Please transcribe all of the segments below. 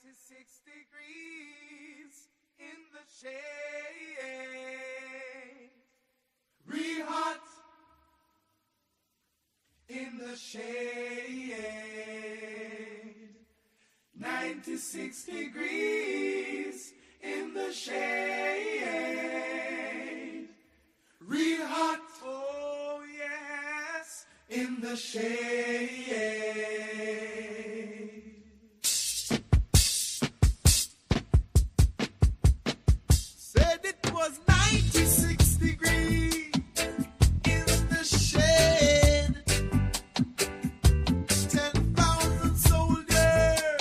96 degrees in the shade. Real hot in the shade. 96 degrees in the shade. Real hot, oh yes, in the shade. Said it was 96 degrees in the shade. 10,000 soldiers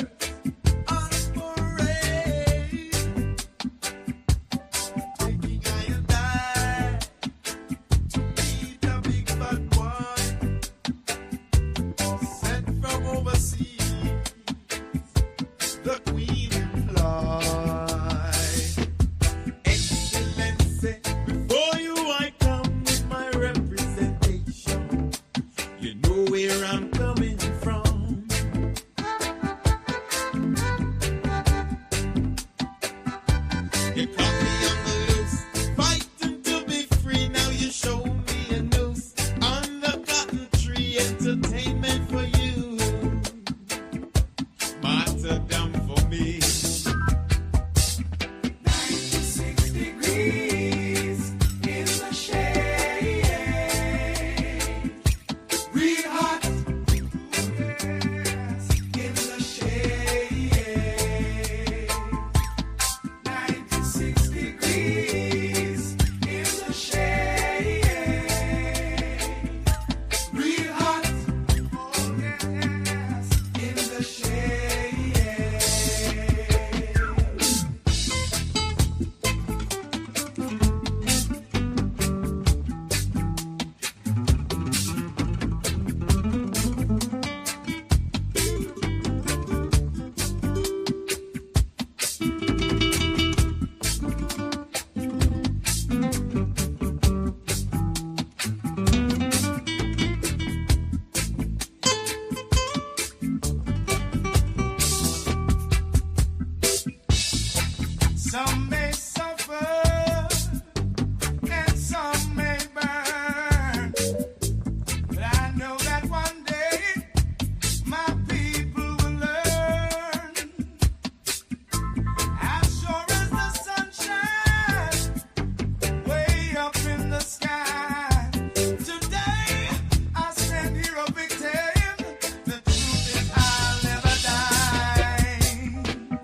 on parade, taking I and I to meet a big bad boy sent from overseas, the Queen employed. Excellency, before you I come with my representation. You know where I'm coming from. You caught me on the loose, fighting to be free. Now you show me a noose on the cotton tree. Entertainment for you, martyrdom for me. 96 degrees in the shade. Real hot, yes, in the shade. 96 degrees in the shade. Real hot, oh yes, in the shade. Some may suffer and some may burn, but I know that one day my people will learn. As sure as the sun shines way up in the sky, today I stand here a victim. The truth is I'll never die.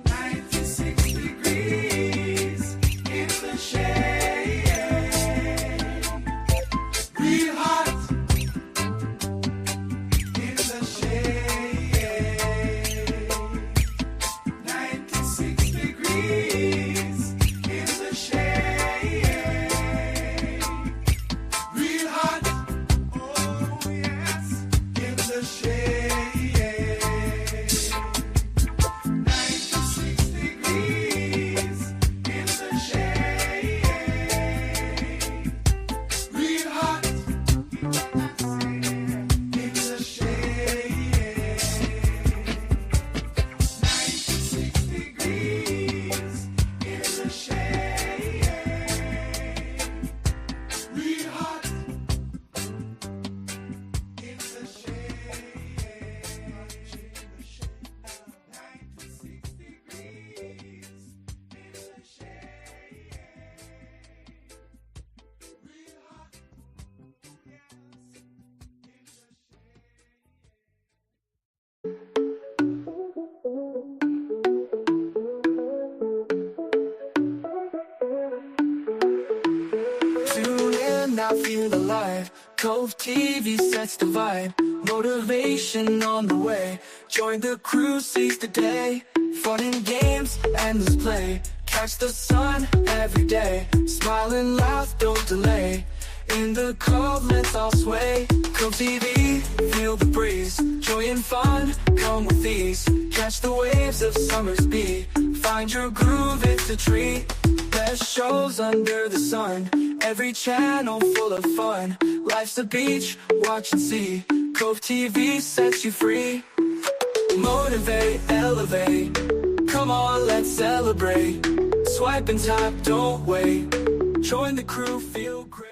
96 degrees in the shade. Real hot in the shade. 96 degrees in the shade. Real hot, oh yes, in the shade. 96 degrees in the shade. Real hot, I say, in the shade. 96 degrees in the shade. Real hot in the shade. 96 degrees in the shade. Real hot, yes, in the Tune in, I feel alive. Cove TV sets the vibe. Motivation on the way. Join the crew, seize the day. Fun and games, endless play. Catch the sun every day. Smile and laugh, don't delay. In the cove, let's all sway. Cove TV, feel the breeze. Joy and fun, come with ease. Catch the waves of summer's beat. Find your groove, it's a treat. Best shows under the sun. Every channel full of fun. Life's a beach, watch and see. Cove TV sets you free. Motivate, elevate. Come celebrate. Swipe and tap, don't wait. Join the crew, feel great.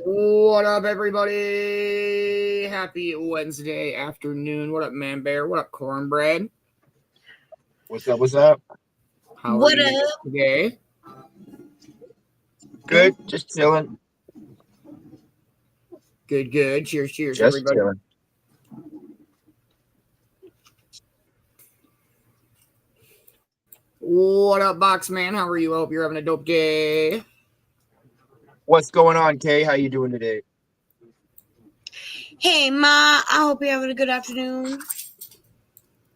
What up, everybody? Happy Wednesday afternoon. What up, Man Bear? What up, Cornbread? What's up? What's up? How What are you up? today? Good. Just chilling. Good, good. Cheers, cheers, Just everybody. chilling. What up, Boxman? How are you? I hope you're having a dope day. What's going on, Kay? How you doing today? Hey, Ma. I hope you're having a good afternoon.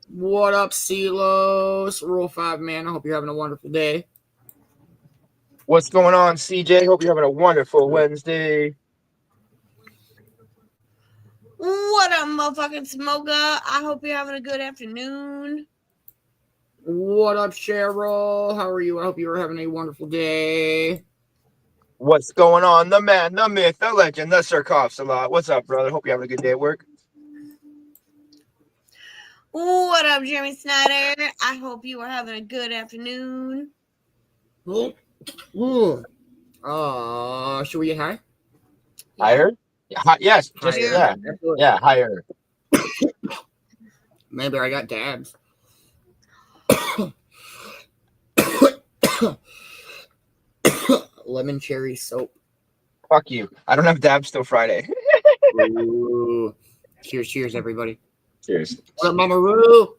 What up, Silos? Rule 5, man. I hope you're having a wonderful day. What's going on, CJ? Hope you're having a wonderful Wednesday. What up, motherfucking smoker? I hope you're having a good afternoon. What up, Cheryl? How are you? I hope you are having a wonderful day. What's going on? The man, the myth, the legend, the Sir Coughs a lot. What's up, brother? Hope you're having a good day at work. What up, Jeremy Snyder? I hope you are having a good afternoon. Should we get high? Higher? Yeah, yes. Just Higher. yeah. Absolutely. Yeah, higher. Maybe I got dabs. Lemon cherry soap. Fuck you. I don't have dabs till Friday. Ooh. Cheers, cheers, everybody. Cheers. What up, Mama Roo?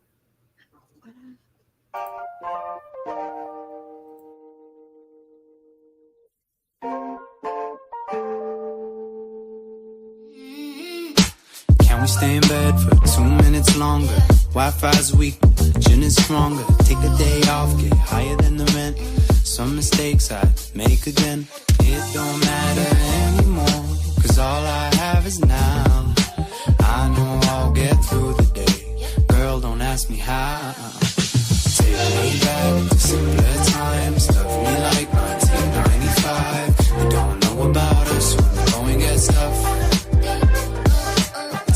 Can we stay in bed for 2 minutes longer? Wi-Fi's weak, gin is stronger. Take a day off, get higher than the rent. Some mistakes I make again. It don't matter anymore, cause all I have is now. I know I'll get through the day. Girl, don't ask me how. Take me back to simpler times. Love me like 1995. You don't know about us when the going gets tough.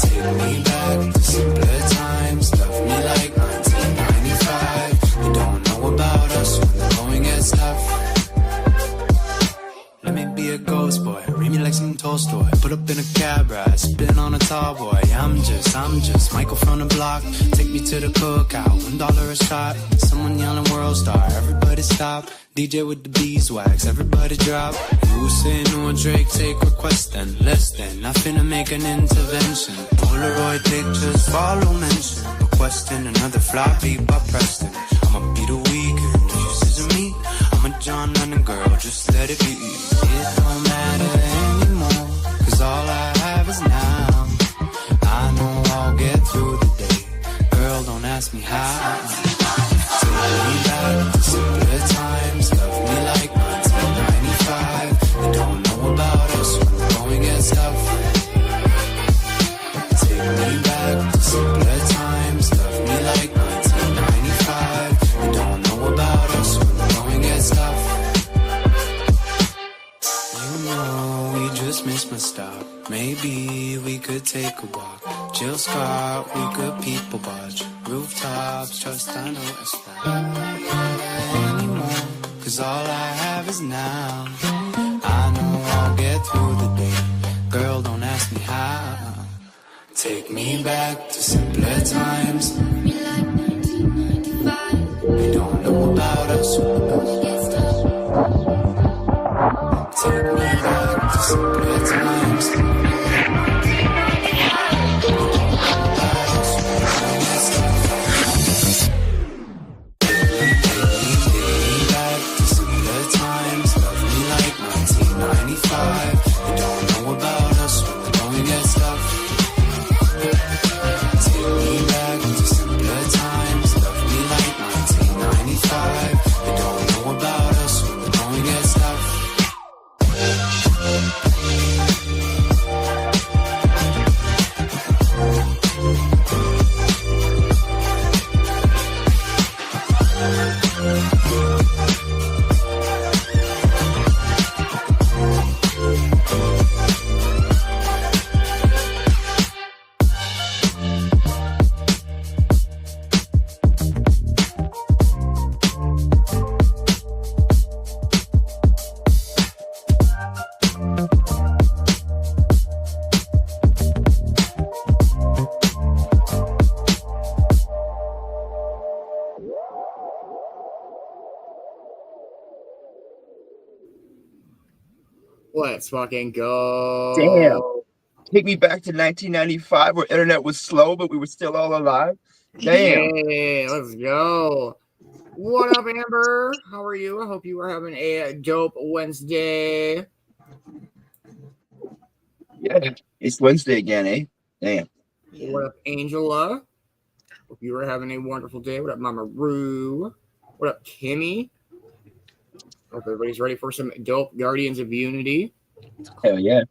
Take me back to simpler times. Love me like 1995. You don't know about us when the going gets tough. Let me be a ghost boy, read me like some Tolstoy. Put up in a cab ride, spin on a tall boy. I'm just Michael from the block. Take me to the cookout, $1 a shot. Someone yelling world star, everybody stop. DJ with the beeswax, everybody drop. You say no, Drake, take request then. Less than, I finna make an intervention. Polaroid pictures, follow mention. Requesting another floppy by Preston. I'ma be the weekend, you scissor me. I'm a John Lennon girl, just let it be. It don't matter anymore, cause all I have is now. I know I'll get through the day. Girl, don't ask me how. Take me back to simpler times. Love me like 1995. You don't know about us when the going gets tough. Take me back to simpler times. Love me like 1995. You don't know about take a walk. Jill Scott, we good people watch. Rooftops, trust I know it's not anymore. Cause all I have is now. I know I'll get through the day. Girl, don't ask me how. Take me back to simpler times. Me like 1995. They don't know about us. Take me back to simpler times. They don't know about us when the going gets tough. Take me back to simpler times. Love me like 1995. They don't know about us when the going gets tough. Let's fucking go. Damn. Take me back to 1995 where internet was slow, but we were still all alive. Damn. Hey, let's go. What up, Amber? How are you? I hope you are having a dope Wednesday. Yeah, it's Wednesday again, eh? Damn. What up, Angela? Hope you are having a wonderful day. What up, Mama Roo? What up, Kimmy? Hope everybody's ready for some dope Guardians of Unity. Hell yeah.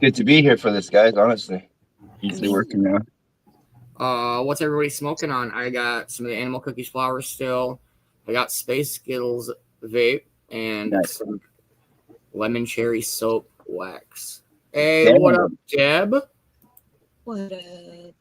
Good to be here for this, guys, honestly. Usually working now. What's everybody smoking on? I got some of the Animal Cookies flowers still. I got Space Skittles vape and Nice. some lemon cherry soap wax. Hey, Damn. what up, Deb? What up?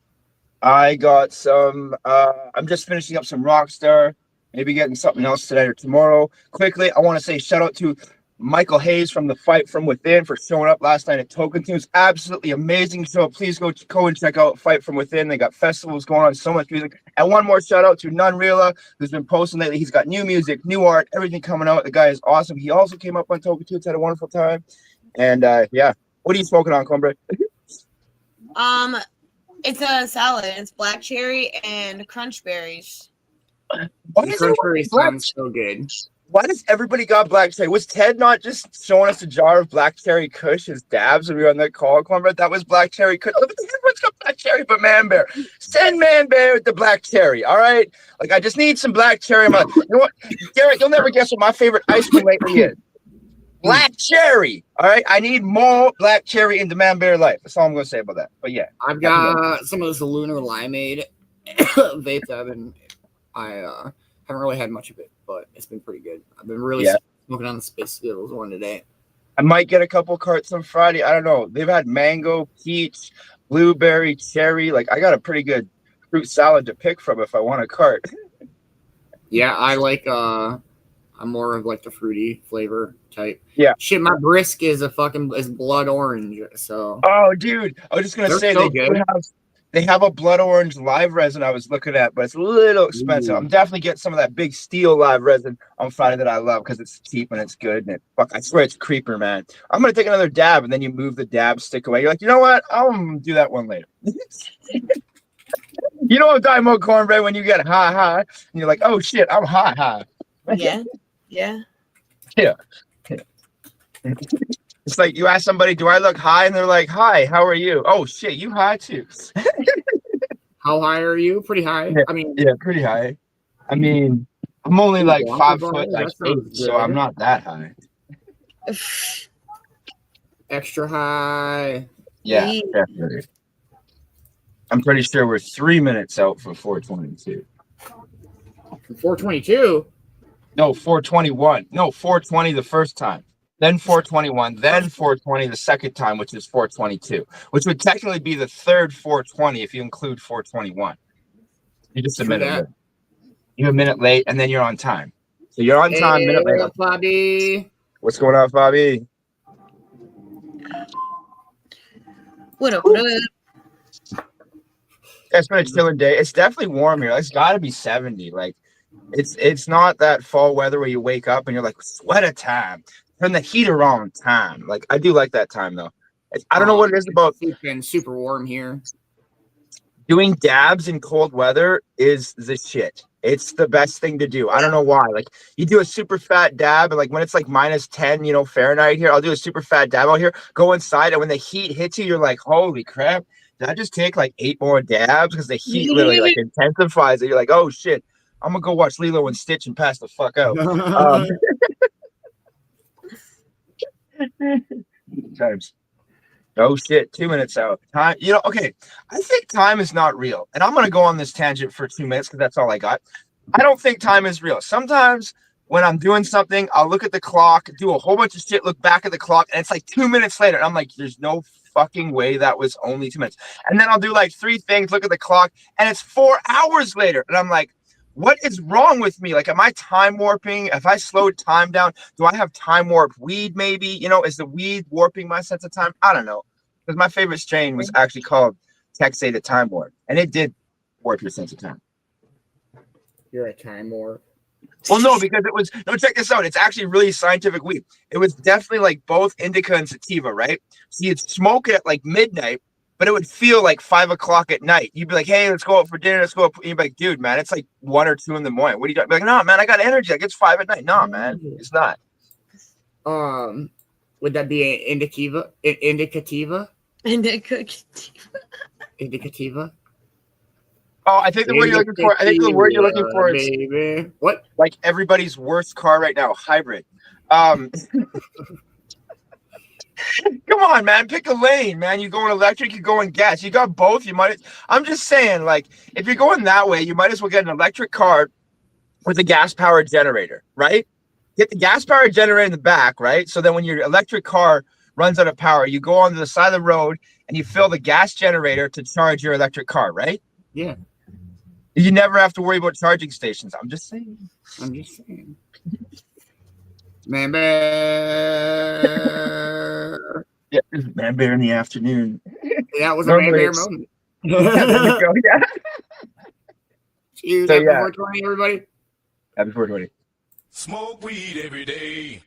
I got some, I'm just finishing up some Rockstar, maybe getting something else tonight or tomorrow. Quickly, I want to say shout out to Michael Hayes from the Fight From Within for showing up last night at Token Tunes. Absolutely amazing show. Please go and check out Fight From Within. They got festivals going on, so much music. And one more shout out to Nunreala, who's been posting lately. He's got new music, new art, everything coming out. The guy is awesome. He also came up on Token Tunes, had a wonderful time. And yeah, what are you smoking on, Combre? It's a salad. It's black cherry and crunch berries. Why The does crunch everyone berry black- sounds so good. Why does everybody got black cherry? Was Ted not just showing us a jar of black cherry Kush as dabs when we were on that call, Comrade? That was black cherry Kush. Everyone's got black cherry but Man Bear. Send Man Bear with the black cherry, all right? Like, I just need some black cherry. You know what, Garrett, you'll never guess what my favorite ice cream lately is. Black cherry, all right? I need more black cherry into Man Bear life. That's all I'm going to say about that. But yeah. I've got some of this lunar limeade vape that I haven't really had much of it, but it's been pretty good. I've been really smoking on the Space Skittles one today. I might get a couple carts on Friday. I don't know. They've had mango, peach, blueberry, cherry. Like, I got a pretty good fruit salad to pick from if I want a cart. Yeah, I like I'm more of like the fruity flavor type. Yeah. Shit, my brisk is blood orange. So Oh, dude. I was just going to say so they have a blood orange live resin I was looking at, but it's a little expensive. Ooh. I'm definitely getting some of that big steel live resin on Friday that I love because it's cheap and it's good. And I swear it's creeper, man. I'm going to take another dab and then you move the dab stick away. You're like, you know what? I'll do that one later. You know what I'm talking about, Cornbread, when you get high, and you're like, oh shit, I'm high. Yeah. Yeah. Yeah. It's like you ask somebody, do I look high? And they're like, hi, how are you? Oh shit, you high too. How high are you? Pretty high. Yeah. I mean, Yeah, pretty high. I mean, I'm only like Wonka 5 bar, foot, that like sounds 8, so good. I'm not that high. extra high. Yeah, Yeah. definitely. I'm pretty sure we're 3 minutes out for 422. 422. No, 421. No, 420 the first time. then 421, then 420 the second time, which is 422, which would technically be the third 420 if you include 421. You're just a True minute that. late. You're a minute late, and then you're on time. So you're on time, minute Hey, late. what up, Bobby? What's going on, Bobby? What up? What up? It's been a chilling day. It's definitely warm here. It's got to be 70. Like, it's not that fall weather where you wake up and you're like, sweat a time. Turn the heater on time. Like, I do like that time, though. I don't know what it is about It's been super warm here. doing dabs in cold weather is the shit. It's the best thing to do. I don't know why. Like, you do a super fat dab, and like when it's like -10, Fahrenheit here, I'll do a super fat dab out here, go inside, and when the heat hits you, you're like, holy crap, did I just take like 8 more dabs? Because the heat literally like intensifies it. You're like, oh shit, I'm gonna go watch Lilo and Stitch and pass the fuck out. Times. Oh shit, 2 minutes out. Time, okay. I think time is not real. And I'm gonna go on this tangent for 2 minutes because that's all I got. I don't think time is real. Sometimes when I'm doing something, I'll look at the clock, do a whole bunch of shit, look back at the clock, and it's like 2 minutes later. And I'm like, there's no fucking way that was only 2 minutes. And then I'll do like 3 things, look at the clock, and it's 4 hours later. And I'm like, what is wrong with me? Like, am I time warping? If I slowed time down, do I have time warp weed maybe? Is the weed warping my sense of time? I don't know. Because my favorite strain was actually called Texate the Time Warp. And it did warp your sense of time. You're a time warp. Well, no, because it was, no, check this out. It's actually really scientific weed. It was definitely like both indica and sativa, right? So you'd smoke it at like midnight, but it would feel like 5 o'clock at night. You'd be like, hey, let's go out for dinner. Let's go out. You'd be like, dude, man, it's like 1 or 2 in the morning. What are you doing? Be like, no, man, I got energy. Like, it's 5 at night. No, man, it's not. Would that be an indicativa? Indicativa? Indicativa? Oh, I think the word you're looking for. I think the word you're looking for is baby. What? Like everybody's worst car right now, hybrid. Come on, man, pick a lane, man. You going electric, you going gas. You got both. I'm just saying, like, if you're going that way, you might as well get an electric car with a gas-powered generator, right? Get the gas-powered generator in the back, right? So then when your electric car runs out of power, you go onto the side of the road and you fill the gas generator to charge your electric car, right? Yeah. You never have to worry about charging stations. I'm just saying. Man bear. Yeah, man bear in the afternoon. That was a man bear moment. Yeah, there we go. Yeah. Cheers. So, Happy yeah. 420, everybody. Happy 420. Smoke weed every day.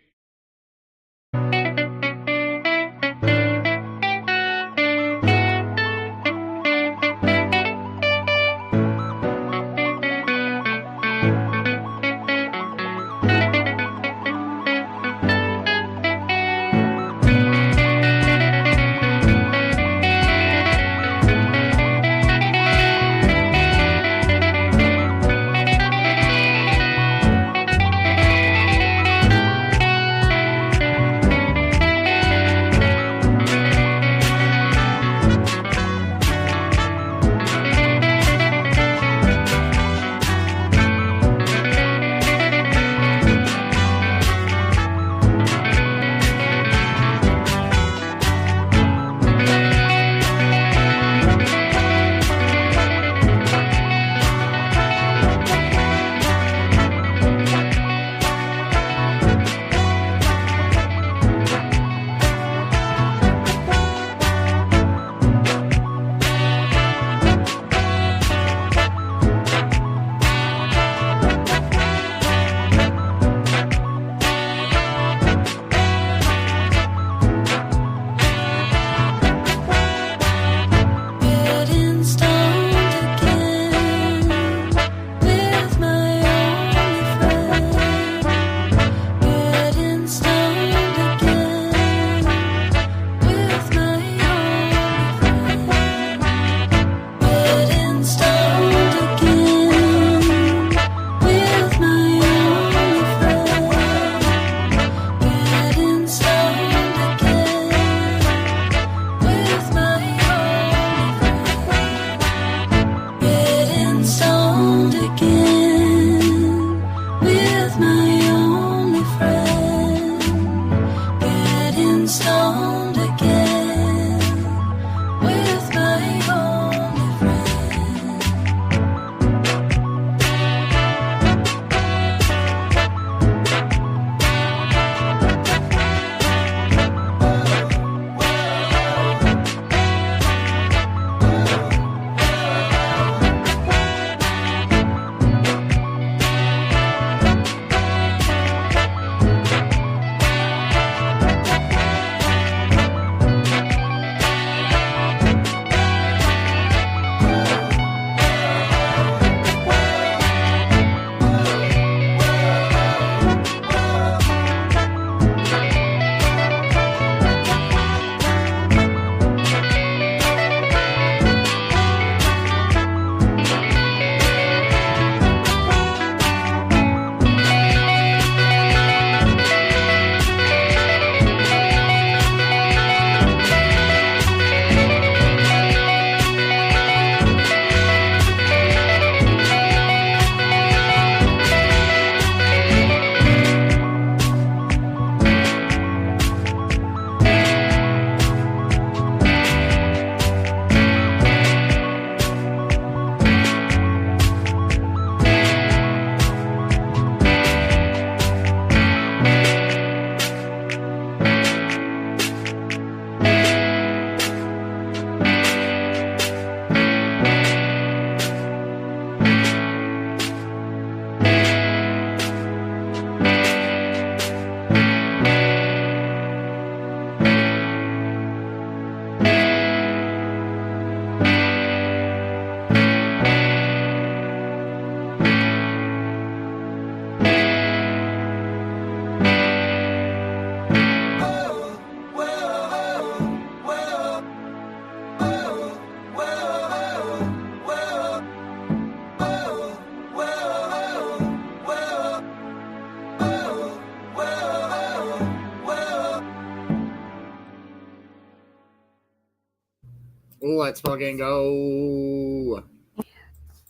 let's fucking go.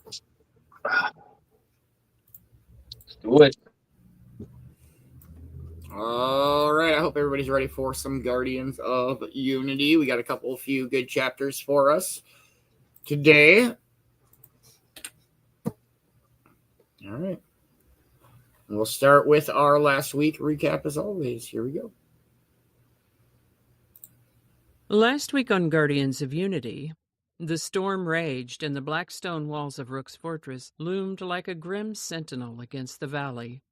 Let's do it. All right, I hope everybody's ready for some Guardians of Unity. We got a few good chapters for us today. All right. We'll start with our last week recap as always. Here we go. Last week on Guardians of Unity, the storm raged and the black stone walls of Rook's fortress loomed like a grim sentinel against the valley.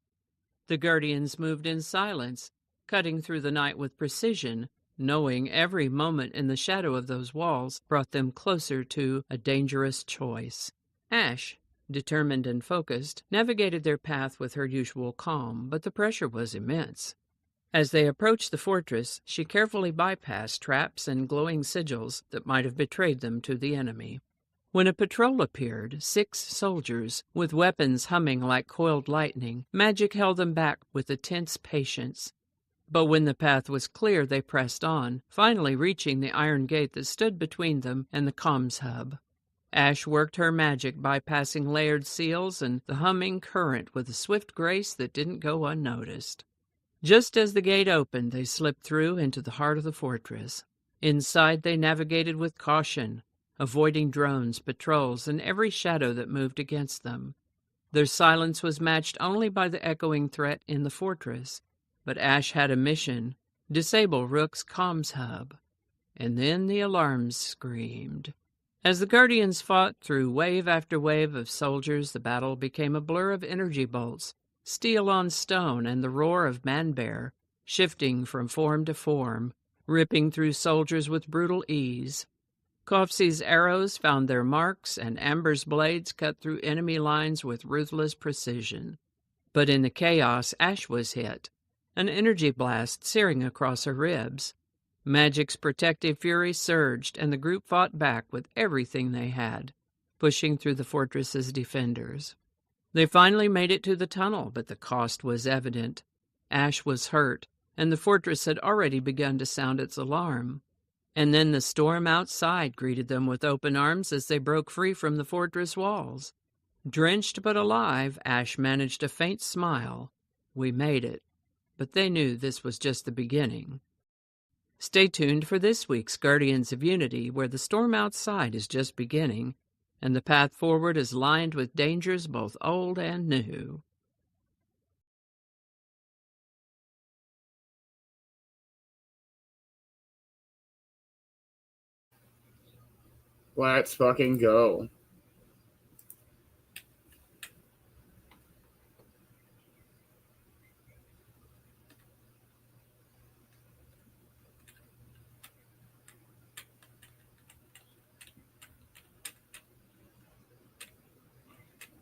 The Guardians moved in silence, cutting through the night with precision, knowing every moment in the shadow of those walls brought them closer to a dangerous choice. Ash, determined and focused, navigated their path with her usual calm, but the pressure was immense. As they approached the fortress, she carefully bypassed traps and glowing sigils that might have betrayed them to the enemy. When a patrol appeared, 6 soldiers, with weapons humming like coiled lightning, magic held them back with a tense patience. But when the path was clear, they pressed on, finally reaching the iron gate that stood between them and the comms hub. Ash worked her magic, bypassing layered seals and the humming current with a swift grace that didn't go unnoticed. Just as the gate opened, they slipped through into the heart of the fortress. Inside, they navigated with caution, avoiding drones, patrols, and every shadow that moved against them. Their silence was matched only by the echoing threat in the fortress. But Ash had a mission: disable Rook's comms hub. And then the alarms screamed. As the Guardians fought through wave after wave of soldiers, the battle became a blur of energy bolts, steel on stone, and the roar of Manbear, shifting from form to form, ripping through soldiers with brutal ease. Kofsi's arrows found their marks, and Amber's blades cut through enemy lines with ruthless precision. But in the chaos, Ash was hit, an energy blast searing across her ribs. Magic's protective fury surged, and the group fought back with everything they had, pushing through the fortress's defenders. They finally made it to the tunnel, but the cost was evident. Ash was hurt, and the fortress had already begun to sound its alarm. And then the storm outside greeted them with open arms as they broke free from the fortress walls. Drenched but alive, Ash managed a faint smile. We made it. But they knew this was just the beginning. Stay tuned for this week's Guardians of Unity, where the storm outside is just beginning, and the path forward is lined with dangers both old and new. Let's fucking go.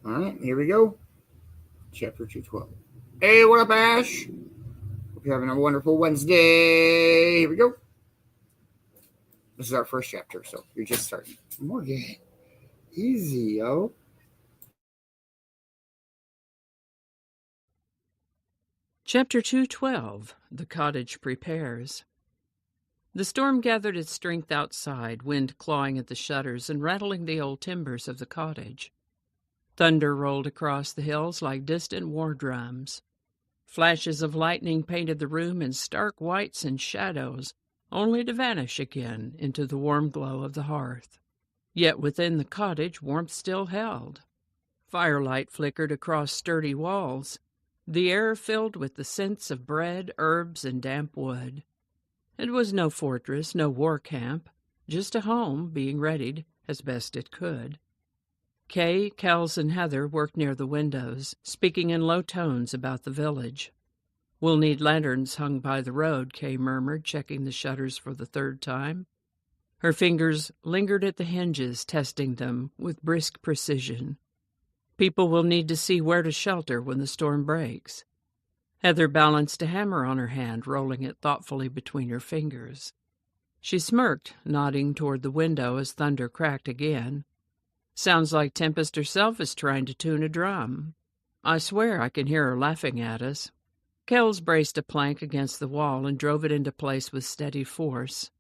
All right, here we go. Chapter 212. Hey, what up, Ash? Hope you're having a wonderful Wednesday. Here we go. This is our first chapter, so you're just starting. Morgan. Easy, yo. Chapter 212. The Cottage Prepares. The storm gathered its strength outside, wind clawing at the shutters and rattling the old timbers of the cottage. Thunder rolled across the hills like distant war drums. Flashes of lightning painted the room in stark whites and shadows, only to vanish again into the warm glow of the hearth. Yet within the cottage warmth still held. Firelight flickered across sturdy walls, the air filled with the scents of bread, herbs, and damp wood. It was no fortress, no war camp, just a home being readied as best it could. Kay, Kels, and Heather worked near the windows, speaking in low tones about the village. "We'll need lanterns hung by the road," Kay murmured, checking the shutters for the 3rd time. Her fingers lingered at the hinges, testing them with brisk precision. "People will need to see where to shelter when the storm breaks." Heather balanced a hammer on her hand, rolling it thoughtfully between her fingers. She smirked, nodding toward the window as thunder cracked again. "Sounds like Tempest herself is trying to tune a drum. I swear I can hear her laughing at us." Kells braced a plank against the wall and drove it into place with steady force.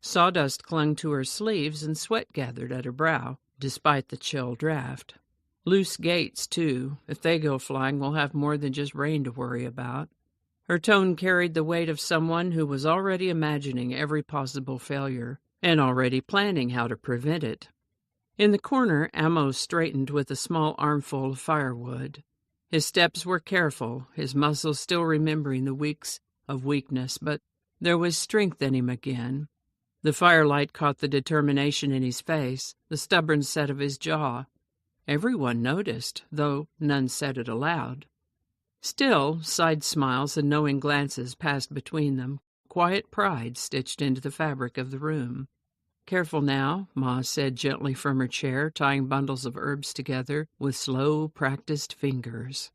Sawdust clung to her sleeves and sweat gathered at her brow, despite the chill draft. Loose gates, too. If they go flying, we'll have more than just rain to worry about. Her tone carried the weight of someone who was already imagining every possible failure, and already planning how to prevent it. In the corner, Amos straightened with a small armful of firewood. His steps were careful, his muscles still remembering the weeks of weakness, but there was strength in him again. The firelight caught the determination in his face, the stubborn set of his jaw. Everyone noticed, though none said it aloud. Still, side smiles and knowing glances passed between them, quiet pride stitched into the fabric of the room. "Careful now," Ma said gently from her chair, tying bundles of herbs together with slow, practiced fingers.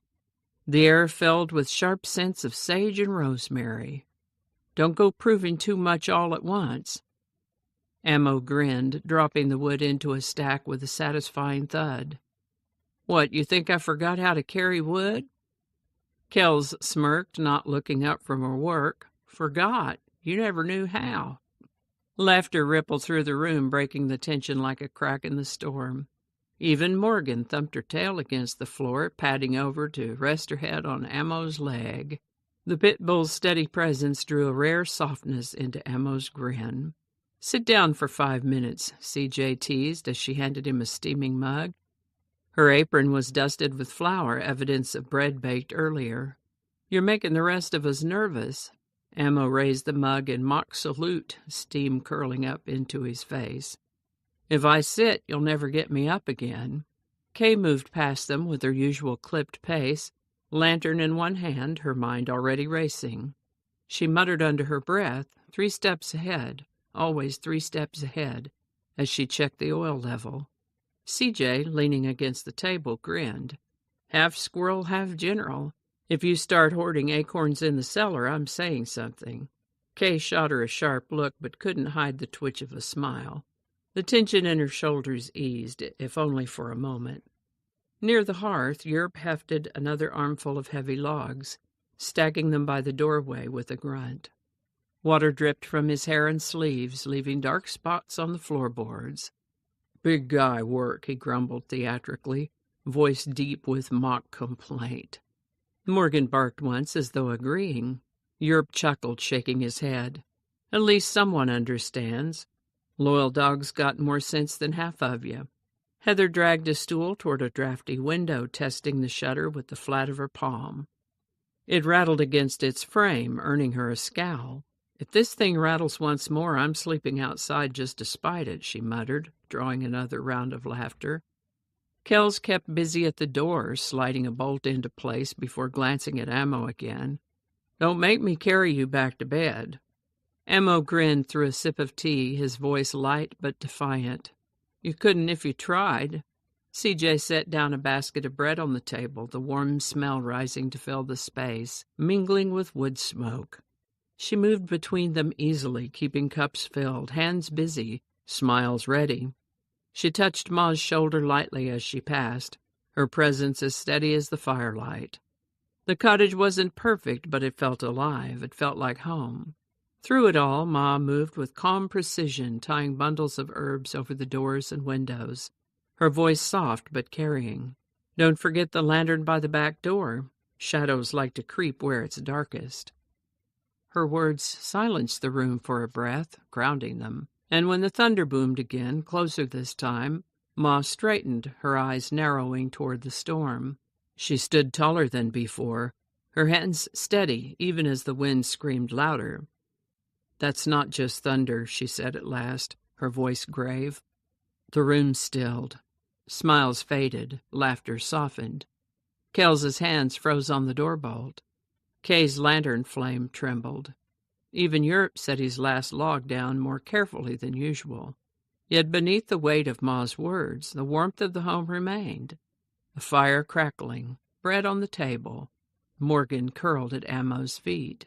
The air filled with sharp scents of sage and rosemary. "Don't go proving too much all at once." Amo grinned, dropping the wood into a stack with a satisfying thud. "What, you think I forgot how to carry wood?" Kells smirked, not looking up from her work. "Forgot? You never knew how." Laughter rippled through the room, breaking the tension like a crack in the storm. Even Morgan thumped her tail against the floor, padding over to rest her head on Amo's leg. The pit bull's steady presence drew a rare softness into Amo's grin. "Sit down for 5 minutes," CJ teased as she handed him a steaming mug. Her apron was dusted with flour, evidence of bread baked earlier. "You're making the rest of us nervous." Amo raised the mug in mock salute, steam curling up into his face. "If I sit, you'll never get me up again." Kay moved past them with her usual clipped pace, lantern in one hand, her mind already racing. She muttered under her breath, 3 steps ahead, always 3 steps ahead, as she checked the oil level. CJ, leaning against the table, grinned. "Half squirrel, half general. If you start hoarding acorns in the cellar, I'm saying something." Kay shot her a sharp look, but couldn't hide the twitch of a smile. The tension in her shoulders eased, if only for a moment. Near the hearth, Yerp hefted another armful of heavy logs, stacking them by the doorway with a grunt. Water dripped from his hair and sleeves, leaving dark spots on the floorboards. "Big guy work," he grumbled theatrically, voice deep with mock complaint. Morgan barked once as though agreeing. Yerp chuckled, shaking his head. "At least someone understands. Loyal dog's got more sense than half of you." Heather dragged a stool toward a drafty window, testing the shutter with the flat of her palm. It rattled against its frame, earning her a scowl. "If this thing rattles once more, I'm sleeping outside just to spite it," she muttered, drawing another round of laughter. Kells kept busy at the door, sliding a bolt into place before glancing at Amo again. "Don't make me carry you back to bed." Amo grinned through a sip of tea, his voice light but defiant. "You couldn't if you tried." CJ set down a basket of bread on the table, the warm smell rising to fill the space, mingling with wood smoke. She moved between them easily, keeping cups filled, hands busy, smiles ready. She touched Ma's shoulder lightly as she passed, her presence as steady as the firelight. The cottage wasn't perfect, but it felt alive. It felt like home. Through it all, Ma moved with calm precision, tying bundles of herbs over the doors and windows, her voice soft but carrying. "Don't forget the lantern by the back door. Shadows like to creep where it's darkest." Her words silenced the room for a breath, grounding them. And when the thunder boomed again, closer this time, Ma straightened, her eyes narrowing toward the storm. She stood taller than before, her hands steady even as the wind screamed louder. "That's not just thunder," she said at last, her voice grave. The room stilled. Smiles faded, laughter softened. Kels's hands froze on the door bolt. Kay's lantern flame trembled. Even Yerp set his last log down more carefully than usual. Yet beneath the weight of Ma's words, the warmth of the home remained. A fire crackling, bread on the table. Morgan curled at Amo's feet.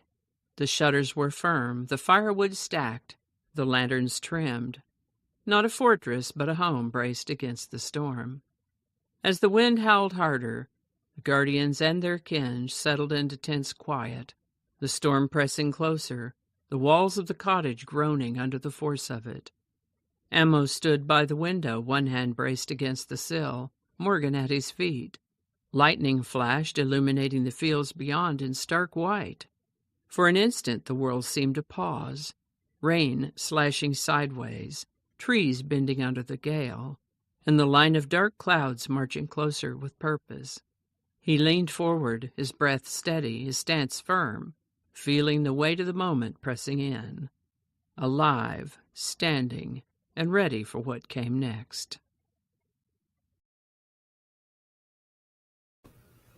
The shutters were firm, the firewood stacked, the lanterns trimmed. Not a fortress, but a home braced against the storm. As the wind howled harder, the guardians and their kin settled into tense quiet, the storm pressing closer, the walls of the cottage groaning under the force of it. Ammo stood by the window, one hand braced against the sill, Morgan at his feet. Lightning flashed, illuminating the fields beyond in stark white. For an instant the world seemed to pause, rain slashing sideways, trees bending under the gale, and the line of dark clouds marching closer with purpose. He leaned forward, his breath steady, his stance firm, feeling the weight of the moment pressing in. Alive, standing, and ready for what came next.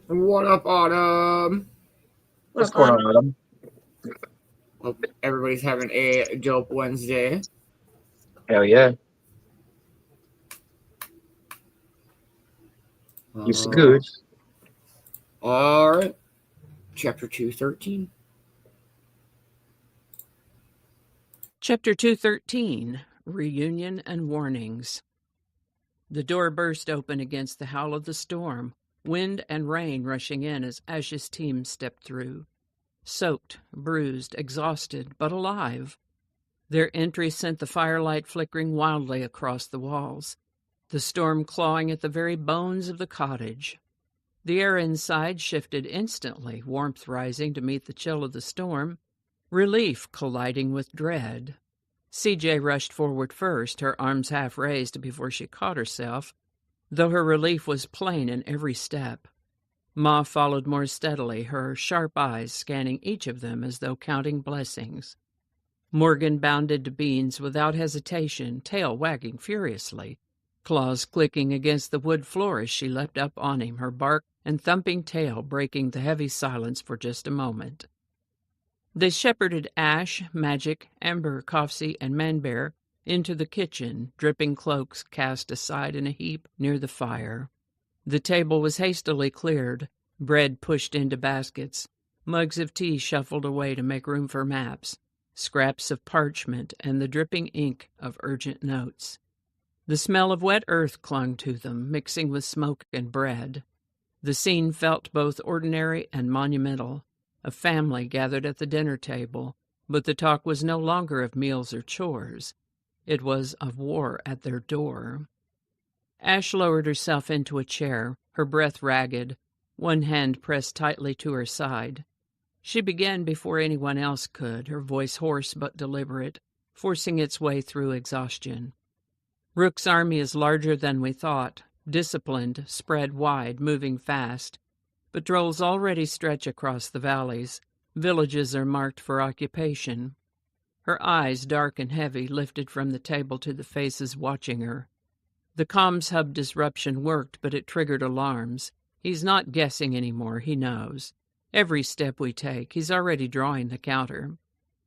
What up, Autumn? What's going on, Adam? Hope everybody's having a dope Wednesday. Hell yeah. It's good. All right. Chapter 213. Chapter 213, Reunion and Warnings. The door burst open against the howl of the storm, wind and rain rushing in as Ash's team stepped through. Soaked, bruised, exhausted, but alive. Their entry sent the firelight flickering wildly across the walls, the storm clawing at the very bones of the cottage. The air inside shifted instantly, warmth rising to meet the chill of the storm, relief colliding with dread. CJ rushed forward first, her arms half raised before she caught herself, though her relief was plain in every step. Ma followed more steadily, her sharp eyes scanning each of them as though counting blessings. Morgan bounded to Beans without hesitation, tail wagging furiously, claws clicking against the wood floor as she leapt up on him, her bark and thumping tail breaking the heavy silence for just a moment. They shepherded Ash, Magic, Ember, Coffsey, and Manbear into the kitchen, dripping cloaks cast aside in a heap near the fire. The table was hastily cleared, bread pushed into baskets, mugs of tea shuffled away to make room for maps, scraps of parchment, and the dripping ink of urgent notes. The smell of wet earth clung to them, mixing with smoke and bread. The scene felt both ordinary and monumental. A family gathered at the dinner table, but the talk was no longer of meals or chores. It was of war at their door. Ash lowered herself into a chair, her breath ragged, one hand pressed tightly to her side. She began before anyone else could, her voice hoarse but deliberate, forcing its way through exhaustion. Rook's army is larger than we thought, disciplined, spread wide, moving fast. Patrols already stretch across the valleys. Villages are marked for occupation. Her eyes, dark and heavy, lifted from the table to the faces watching her. The comms hub disruption worked, but it triggered alarms. He's not guessing anymore, he knows. Every step we take, he's already drawing the counter.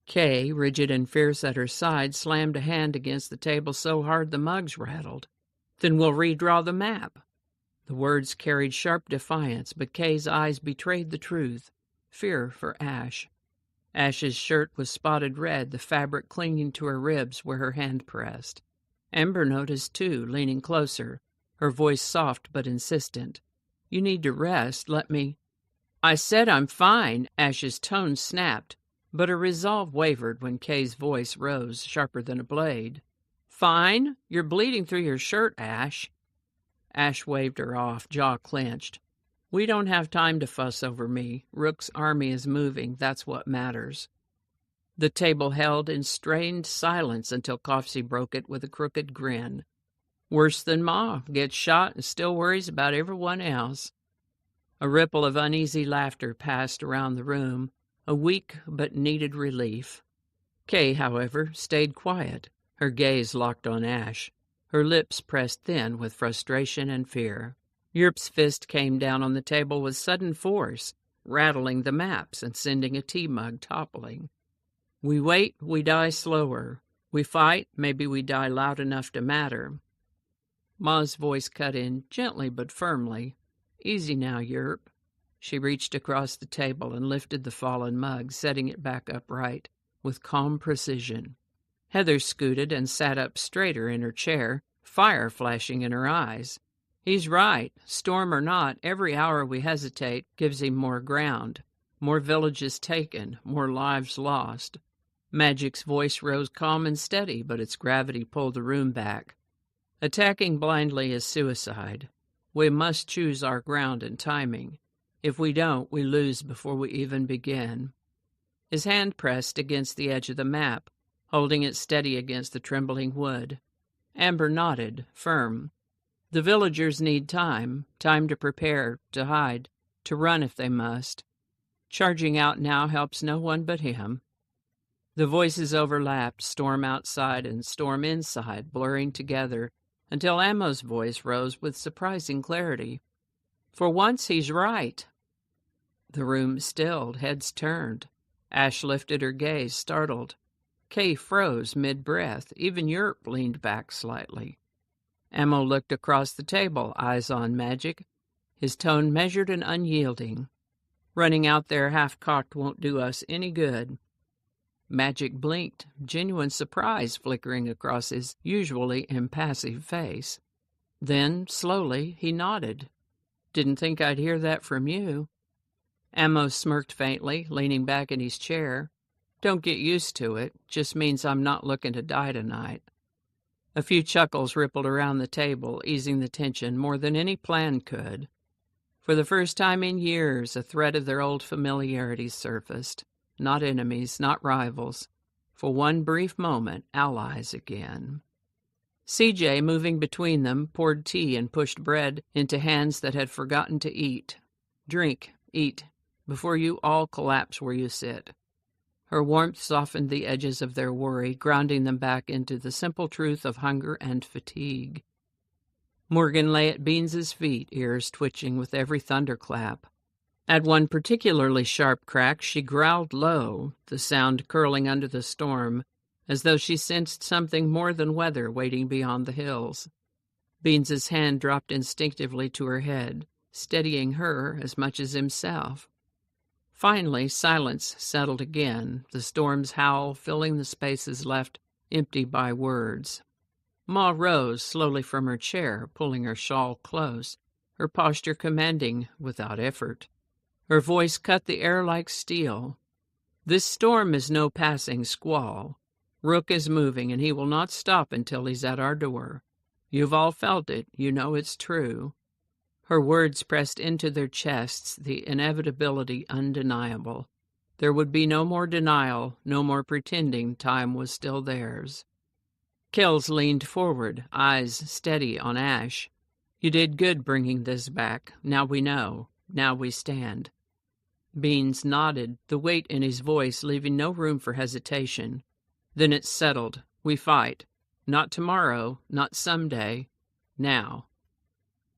Kay, rigid and fierce at her side, slammed a hand against the table so hard the mugs rattled. Then we'll redraw the map. The words carried sharp defiance, but Kay's eyes betrayed the truth. Fear for Ash. Ash's shirt was spotted red, the fabric clinging to her ribs where her hand pressed. Ember noticed, too, leaning closer, her voice soft but insistent. You need to rest. Let me... I said I'm fine. Ash's tone snapped, but her resolve wavered when Kay's voice rose, sharper than a blade. Fine? You're bleeding through your shirt, Ash. Ash waved her off, jaw clenched. We don't have time to fuss over me. Rook's army is moving. That's what matters. The table held in strained silence until Coffsey broke it with a crooked grin. Worse than Ma, gets shot and still worries about everyone else. A ripple of uneasy laughter passed around the room, a weak but needed relief. Kay, however, stayed quiet, her gaze locked on Ash, her lips pressed thin with frustration and fear. Yerp's fist came down on the table with sudden force, rattling the maps and sending a tea mug toppling. We wait, we die slower. We fight, maybe we die loud enough to matter. Ma's voice cut in, gently but firmly. Easy now, Yerp. She reached across the table and lifted the fallen mug, setting it back upright, with calm precision. Heather scooted and sat up straighter in her chair, fire flashing in her eyes. He's right. Storm or not, every hour we hesitate gives him more ground, more villages taken, more lives lost. Magic's voice rose calm and steady, but its gravity pulled the room back. Attacking blindly is suicide. We must choose our ground and timing. If we don't, we lose before we even begin. His hand pressed against the edge of the map, holding it steady against the trembling wood. Amber nodded, firm. The villagers need time to prepare, to hide, to run if they must. Charging out now helps no one but him. The voices overlapped, storm outside and storm inside, blurring together, until Ammo's voice rose with surprising clarity. For once he's right. The room stilled, heads turned. Ash lifted her gaze, startled. Kay froze mid-breath. Even Yerp leaned back slightly. Ammo looked across the table, eyes on Magic, his tone measured and unyielding. Running out there half-cocked won't do us any good. Magic blinked, genuine surprise flickering across his usually impassive face. Then, slowly, he nodded. Didn't think I'd hear that from you. Ammo smirked faintly, leaning back in his chair. Don't get used to it. Just means I'm not looking to die tonight. A few chuckles rippled around the table, easing the tension more than any plan could. For the first time in years, a thread of their old familiarity surfaced. Not enemies, not rivals. For one brief moment, allies again. CJ, moving between them, poured tea and pushed bread into hands that had forgotten to eat. Drink, eat, before you all collapse where you sit. Her warmth softened the edges of their worry, grounding them back into the simple truth of hunger and fatigue. Morgan lay at Beans's feet, ears twitching with every thunderclap. At one particularly sharp crack, she growled low, the sound curling under the storm, as though she sensed something more than weather waiting beyond the hills. Beans's hand dropped instinctively to her head, steadying her as much as himself. Finally, silence settled again, the storm's howl filling the spaces left empty by words. Ma rose slowly from her chair, pulling her shawl close, her posture commanding without effort. Her voice cut the air like steel. This storm is no passing squall. Rook is moving, and he will not stop until he's at our door. You've all felt it. You know it's true. Her words pressed into their chests, the inevitability undeniable. There would be no more denial, no more pretending time was still theirs. Kells leaned forward, eyes steady on Ash. You did good bringing this back. Now we know. Now we stand. Beans nodded, the weight in his voice leaving no room for hesitation. Then it's settled. We fight. Not tomorrow, not someday. Now.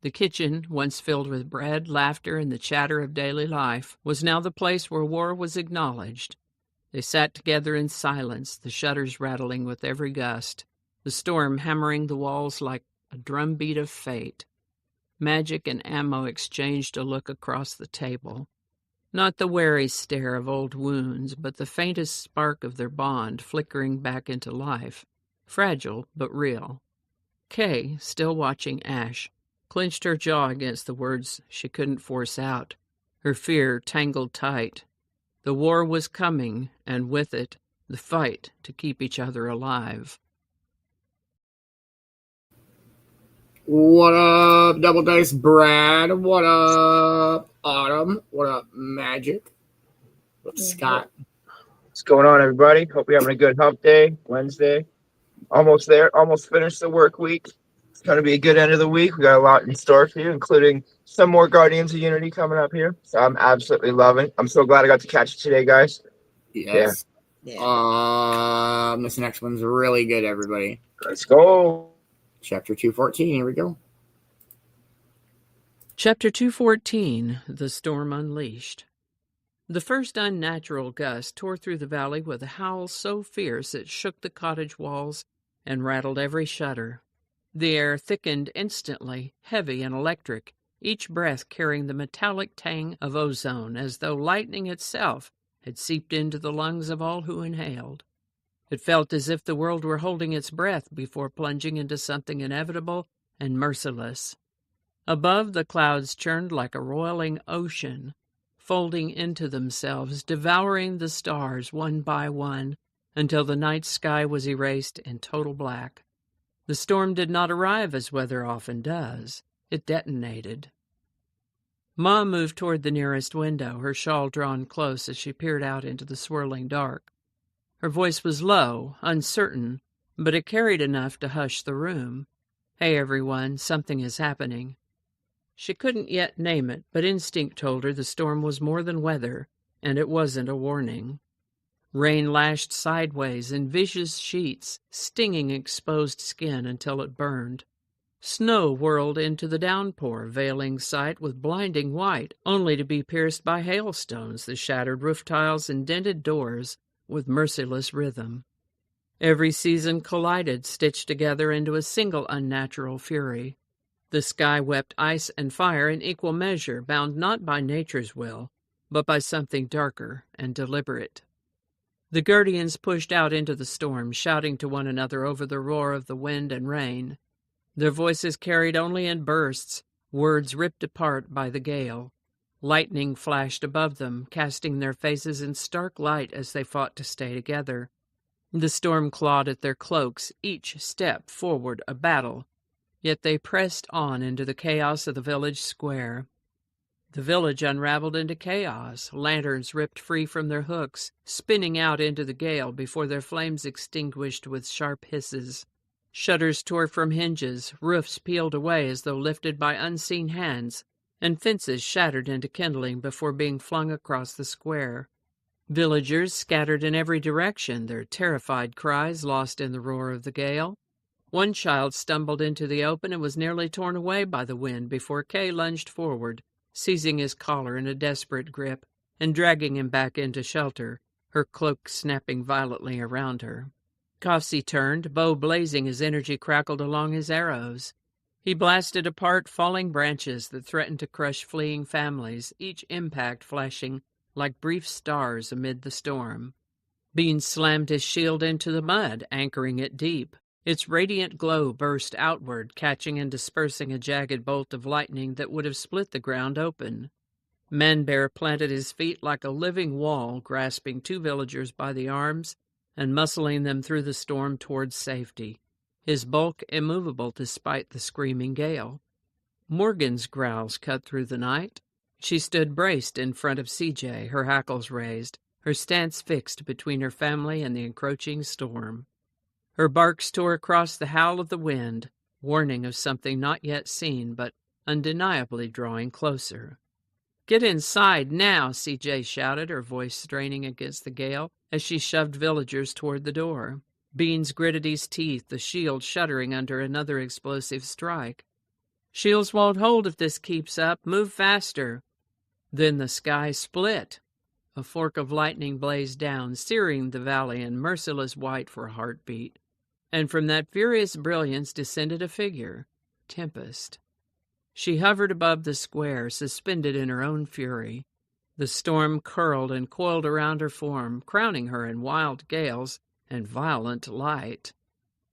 The kitchen, once filled with bread, laughter, and the chatter of daily life, was now the place where war was acknowledged. They sat together in silence, the shutters rattling with every gust, the storm hammering the walls like a drumbeat of fate. Magic and Ammo exchanged a look across the table. Not the wary stare of old wounds, but the faintest spark of their bond flickering back into life, fragile but real. Kay, still watching Ash, clenched her jaw against the words she couldn't force out, her fear tangled tight. The war was coming, and with it, the fight to keep each other alive. What up, Double Dice Brad? What up, Autumn? What up, Magic? What's Scott? What's going on, everybody? Hope you're having a good hump day, Wednesday. Almost there, almost finished the work week. It's going to be a good end of the week. We got a lot in store for you, including some more Guardians of Unity coming up here. So I'm absolutely loving it. I'm so glad I got to catch it today, guys. Yes. Yeah. This next one's really good, everybody. Let's go. Chapter 214, here we go. Chapter 214, The Storm Unleashed. The first unnatural gust tore through the valley with a howl so fierce it shook the cottage walls and rattled every shutter. The air thickened instantly, heavy and electric, each breath carrying the metallic tang of ozone, as though lightning itself had seeped into the lungs of all who inhaled. It felt as if the world were holding its breath before plunging into something inevitable and merciless. Above, the clouds churned like a roiling ocean, folding into themselves, devouring the stars one by one, until the night sky was erased in total black. The storm did not arrive as weather often does. It detonated. Ma moved toward the nearest window, her shawl drawn close as she peered out into the swirling dark. Her voice was low, uncertain, but it carried enough to hush the room. "Hey, everyone, something is happening." She couldn't yet name it, but instinct told her the storm was more than weather, and it wasn't a warning. Rain lashed sideways in vicious sheets, stinging exposed skin until it burned. Snow whirled into the downpour, veiling sight with blinding white, only to be pierced by hailstones that shattered roof tiles and dented doors with merciless rhythm. Every season collided, stitched together into a single unnatural fury. The sky wept ice and fire in equal measure, bound not by nature's will, but by something darker and deliberate. The guardians pushed out into the storm, shouting to one another over the roar of the wind and rain. Their voices carried only in bursts, words ripped apart by the gale. Lightning flashed above them, casting their faces in stark light as they fought to stay together. The storm clawed at their cloaks, each step forward a battle, yet they pressed on into the chaos of the village square. The village unraveled into chaos, lanterns ripped free from their hooks, spinning out into the gale before their flames extinguished with sharp hisses. Shutters tore from hinges, roofs peeled away as though lifted by unseen hands, and fences shattered into kindling before being flung across the square. Villagers scattered in every direction, their terrified cries lost in the roar of the gale. One child stumbled into the open and was nearly torn away by the wind before Kay lunged forward, seizing his collar in a desperate grip and dragging him back into shelter, her cloak snapping violently around her. Kofsi turned, bow blazing as energy crackled along his arrows. He blasted apart falling branches that threatened to crush fleeing families, each impact flashing like brief stars amid the storm. Bean slammed his shield into the mud, anchoring it deep. Its radiant glow burst outward, catching and dispersing a jagged bolt of lightning that would have split the ground open. Manbear planted his feet like a living wall, grasping two villagers by the arms and muscling them through the storm towards safety, his bulk immovable despite the screaming gale. Morgan's growls cut through the night. She stood braced in front of CJ, her hackles raised, her stance fixed between her family and the encroaching storm. Her barks tore across the howl of the wind, warning of something not yet seen but undeniably drawing closer. "Get inside now," CJ shouted, her voice straining against the gale as she shoved villagers toward the door. Beans gritted his teeth, the shield shuddering under another explosive strike. "Shields won't hold if this keeps up. Move faster." Then the sky split. A fork of lightning blazed down, searing the valley in merciless white for a heartbeat. And from that furious brilliance descended a figure, Tempest. She hovered above the square, suspended in her own fury. The storm curled and coiled around her form, crowning her in wild gales and violent light.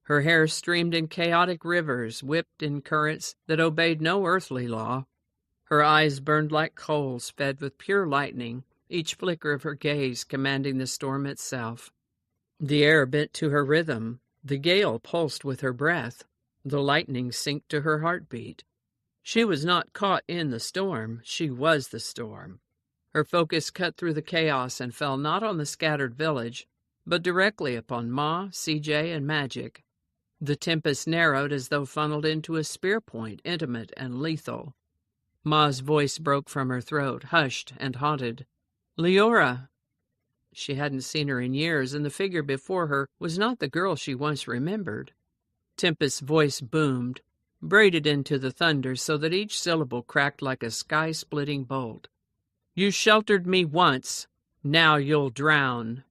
Her hair streamed in chaotic rivers, whipped in currents that obeyed no earthly law. Her eyes burned like coals fed with pure lightning, each flicker of her gaze commanding the storm itself. The air bent to her rhythm. The gale pulsed with her breath. The lightning synced to her heartbeat. She was not caught in the storm. She was the storm. Her focus cut through the chaos and fell not on the scattered village, but directly upon Ma, CJ, and Magic. The tempest narrowed as though funneled into a spear point, intimate and lethal. Ma's voice broke from her throat, hushed and haunted. "Leora!" She hadn't seen her in years, and the figure before her was not the girl she once remembered. Tempest's voice boomed, braided into the thunder so that each syllable cracked like a sky-splitting bolt. "You sheltered me once. Now you'll drown."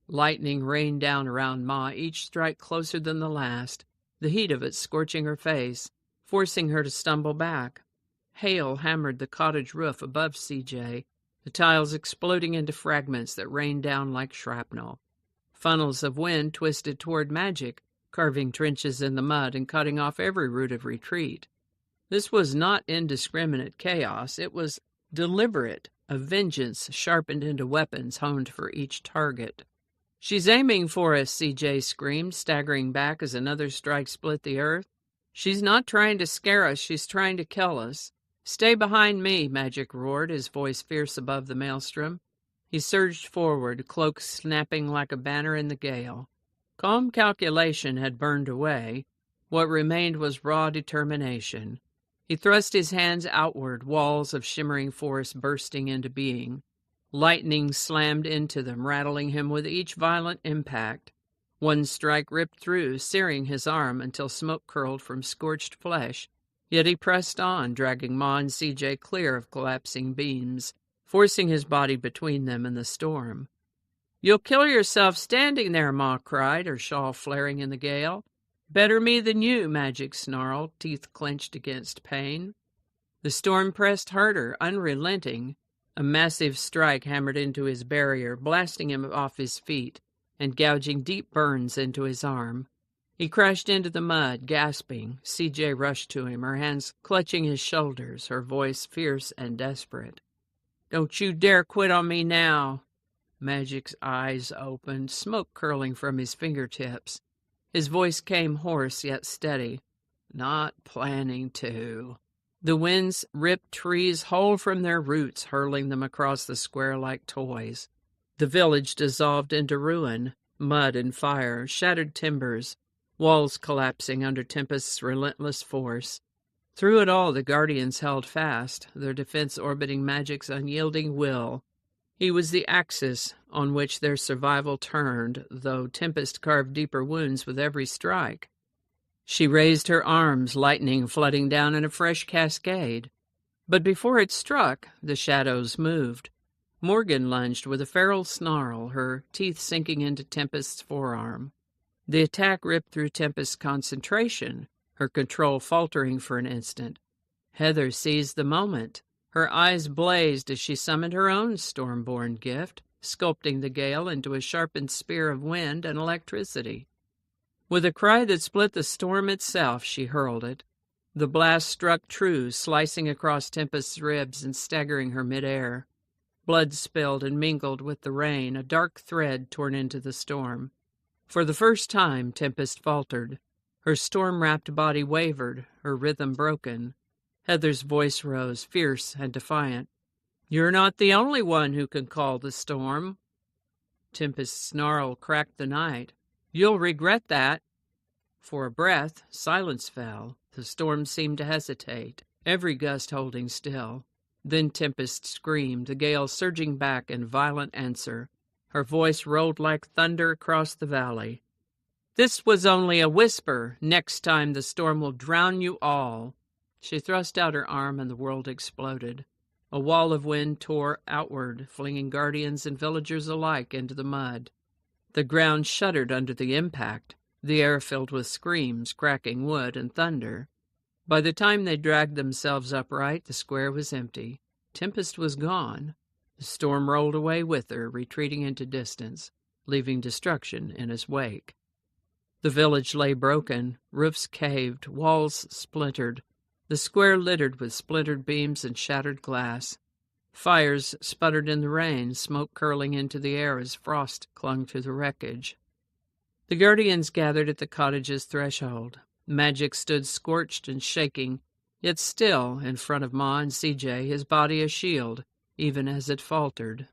Lightning rained down around Ma, each strike closer than the last, the heat of it scorching her face, forcing her to stumble back. Hail hammered the cottage roof above CJ, the tiles exploding into fragments that rained down like shrapnel. Funnels of wind twisted toward Magic, carving trenches in the mud and cutting off every route of retreat. This was not indiscriminate chaos. It was deliberate, a vengeance sharpened into weapons honed for each target. She's aiming for us, CJ screamed, staggering back as another strike split the earth. She's not trying to scare us, she's trying to kill us. Stay behind me, Magic roared, his voice fierce above the maelstrom. He surged forward, cloak snapping like a banner in the gale. Calm calculation had burned away. What remained was raw determination. He thrust his hands outward, walls of shimmering forest bursting into being. Lightning slammed into them, rattling him with each violent impact. One strike ripped through, searing his arm until smoke curled from scorched flesh. Yet he pressed on, dragging Ma and CJ clear of collapsing beams, forcing his body between them and the storm. "You'll kill yourself standing there," Ma cried, her shawl flaring in the gale. "Better me than you," Magic snarled, teeth clenched against pain. The storm pressed harder, unrelenting. A massive strike hammered into his barrier, blasting him off his feet and gouging deep burns into his arm. He crashed into the mud, gasping. CJ rushed to him, her hands clutching his shoulders, her voice fierce and desperate. "Don't you dare quit on me now." Magic's eyes opened, smoke curling from his fingertips. His voice came hoarse yet steady. "Not planning to." The winds ripped trees whole from their roots, hurling them across the square like toys. The village dissolved into ruin, mud and fire, shattered timbers, walls collapsing under Tempest's relentless force. Through it all, the Guardians held fast, their defense orbiting Magic's unyielding will. He was the axis on which their survival turned, though Tempest carved deeper wounds with every strike. She raised her arms, lightning flooding down in a fresh cascade. But before it struck, the shadows moved. Morgan lunged with a feral snarl, her teeth sinking into Tempest's forearm. The attack ripped through Tempest's concentration, her control faltering for an instant. Heather seized the moment. Her eyes blazed as she summoned her own storm-born gift, sculpting the gale into a sharpened spear of wind and electricity. With a cry that split the storm itself, she hurled it. The blast struck true, slicing across Tempest's ribs and staggering her midair. Blood spilled and mingled with the rain, a dark thread torn into the storm. For the first time, Tempest faltered. Her storm-wrapped body wavered, her rhythm broken. Heather's voice rose, fierce and defiant. "You're not the only one who can call the storm." Tempest's snarl cracked the night. "You'll regret that." For a breath, silence fell. The storm seemed to hesitate, every gust holding still. Then Tempest screamed, the gale surging back in violent answer. Her voice rolled like thunder across the valley. "This was only a whisper. Next time the storm will drown you all." She thrust out her arm and the world exploded. A wall of wind tore outward, flinging guardians and villagers alike into the mud. The ground shuddered under the impact, the air filled with screams, cracking wood, and thunder. By the time they dragged themselves upright, the square was empty. Tempest was gone. The storm rolled away with her, retreating into distance, leaving destruction in his wake. The village lay broken, roofs caved, walls splintered, the square littered with splintered beams and shattered glass. Fires sputtered in the rain, smoke curling into the air as frost clung to the wreckage. The Guardians gathered at the cottage's threshold. Magic stood scorched and shaking, yet still in front of Ma and CJ, his body a shield, even as it faltered.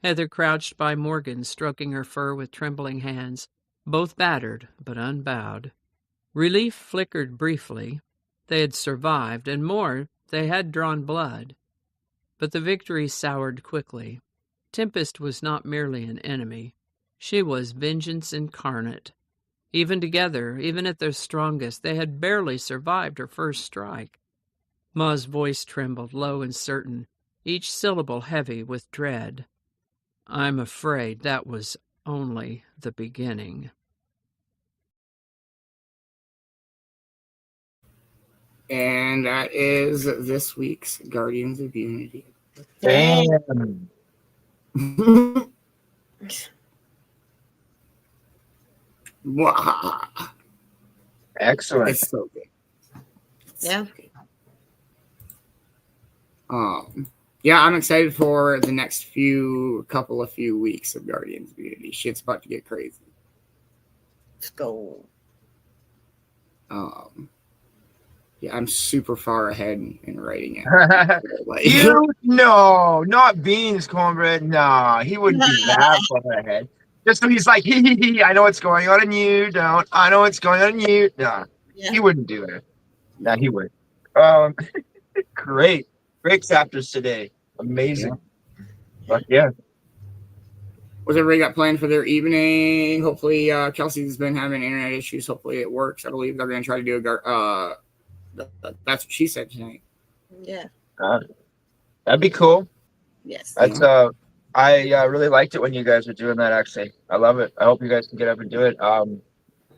Heather crouched by Morgan, stroking her fur with trembling hands, both battered but unbowed. Relief flickered briefly. They had survived, and more, they had drawn blood. But the victory soured quickly. Tempest was not merely an enemy. She was vengeance incarnate. Even together, even at their strongest, they had barely survived her first strike. Ma's voice trembled, low and certain, each syllable heavy with dread. "I'm afraid that was only the beginning." And that is this week's Guardians of Unity. Damn. Wow. Excellent. It's so good. Yeah. So good. Yeah, I'm excited for the next few weeks of Guardians of Unity. Shit's about to get crazy. Let's go. Yeah, I'm super far ahead in writing it. Like, No, not Beans, cornbread. No, he wouldn't be that far ahead. Just so he's like, I know what's going on and you don't. I know what's going on and you. No, Yeah. he wouldn't do it. No, he would. Great chapters today. Amazing. But yeah. What's everybody got planned for their evening? Hopefully, Kelsey's been having internet issues. Hopefully, it works. I believe they're going to try to do that's what she said tonight. Yeah. That'd be cool. Yes. That's I really liked it when you guys were doing that. Actually, I love it. I hope you guys can get up and do it. I